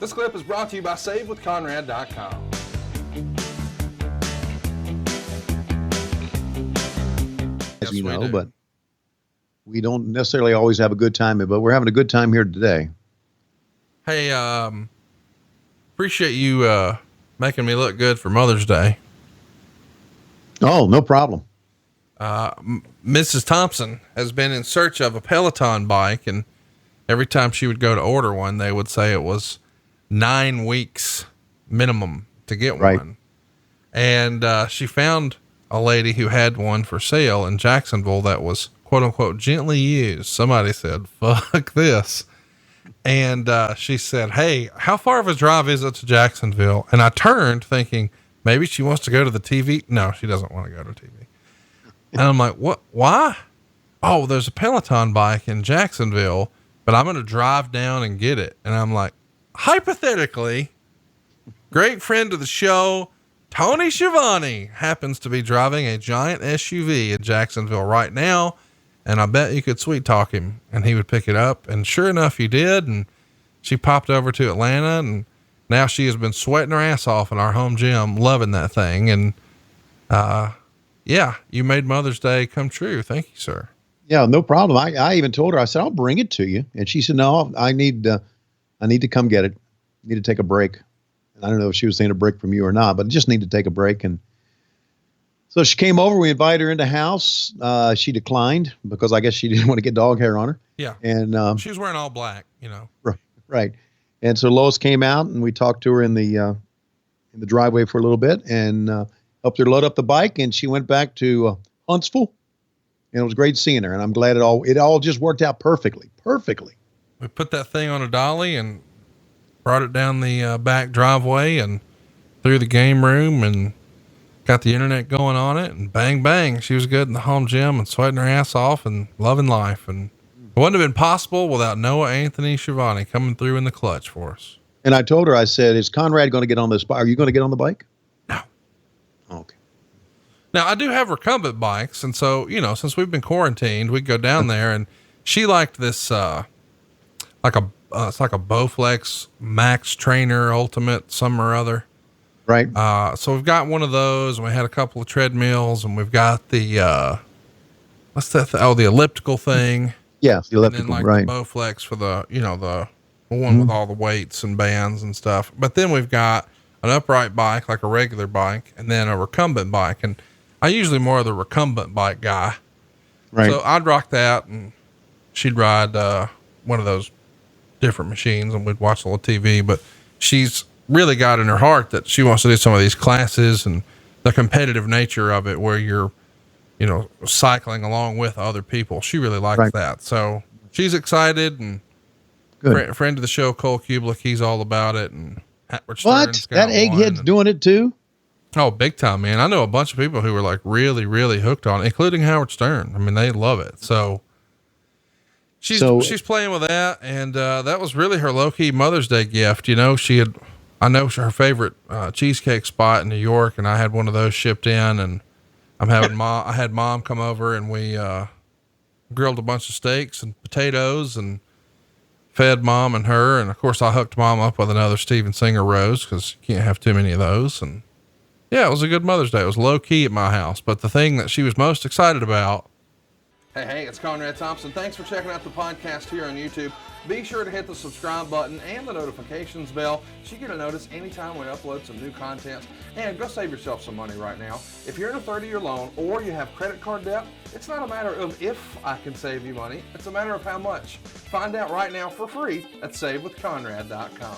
This clip is brought to you by SaveWithConrad.com. As you know, but we don't necessarily always have a good time, but we're having a good time here today. Hey, appreciate you making me look good for Mother's Day. Oh, no problem. Mrs. Thompson has been in search of a Peloton bike, and every time she would go to order one, they would say it was 9 weeks minimum to get one. And she found a lady who had one for sale in Jacksonville that was quote unquote gently used. Somebody said, fuck this. And she said, hey, how far of a drive is it to Jacksonville? And I turned thinking maybe she wants to go to the TV. No, she doesn't want to go to TV. And I'm like, what, why? Oh, there's a Peloton bike in Jacksonville, but I'm going to drive down and get it. And I'm like, hypothetically, great friend of the show, Tony Schiavone, happens to be driving a giant SUV in Jacksonville right now. And I bet you could sweet talk him and he would pick it up. And sure enough, he did. And she popped over to Atlanta, and now she has been sweating her ass off in our home gym, loving that thing. And, yeah, you made Mother's Day come true. Thank you, sir. Yeah, no problem. I even told her, I said, I'll bring it to you. And she said, no, I need to come get it. I need to take a break. I don't know if she was saying a break from you or not, but I just need to take a break. And so she came over, we invited her into the house. She declined because I guess she didn't want to get dog hair on her. Yeah. And, she was wearing all black, you know? Right. And so Lois came out and we talked to her in the driveway for a little bit and, helped her load up the bike, and she went back to Huntsville, and it was great seeing her. And I'm glad it all just worked out perfectly. We put that thing on a dolly and brought it down the back driveway and through the game room and got the internet going on it, and bang, bang. She was good in the home gym and sweating her ass off and loving life. And it wouldn't have been possible without Noah Anthony Schiavone coming through in the clutch for us. And I told her, I said, is Conrad going to get on this bike? Are you going to get on the bike? No. Okay. Now I do have recumbent bikes. And so, you know, since we've been quarantined, we go down there, and she liked this, it's like a Bowflex Max Trainer Ultimate, some or other. Right. So we've got one of those, and we had a couple of treadmills, and we've got the, what's that? The elliptical thing. Yeah. The elliptical, and then right. The Bowflex for the, you know, the one with all the weights and bands and stuff. But then we've got an upright bike, like a regular bike, and then a recumbent bike. And I usually more of the recumbent bike guy. Right. So I'd rock that, and she'd ride, one of those different machines, and we'd watch a little TV. But she's really got in her heart that she wants to do some of these classes and the competitive nature of it, where you're, you know, cycling along with other people. She really likes that. So she's excited, and friend of the show, Cole Kubelik, he's all about it. And what? That egghead's doing it too? Oh, big time, man. I know a bunch of people who were like really, really hooked on it, including Howard Stern. I mean, they love it. So she's playing with that. And, that was really her low key Mother's Day gift. You know, I know her favorite, cheesecake spot in New York, and I had one of those shipped in, and I had mom come over, and we, grilled a bunch of steaks and potatoes and fed mom and her. And of course I hooked mom up with another Steven Singer rose, cause you can't have too many of those. And yeah, it was a good Mother's Day. It was low key at my house, but the thing that she was most excited about. Hey, it's Conrad Thompson. Thanks for checking out the podcast here on YouTube. Be sure to hit the subscribe button and the notifications bell so you get a notice anytime we upload some new content. And go save yourself some money right now. If you're in a 30-year loan or you have credit card debt, it's not a matter of if I can save you money. It's a matter of how much. Find out right now for free at SaveWithConrad.com.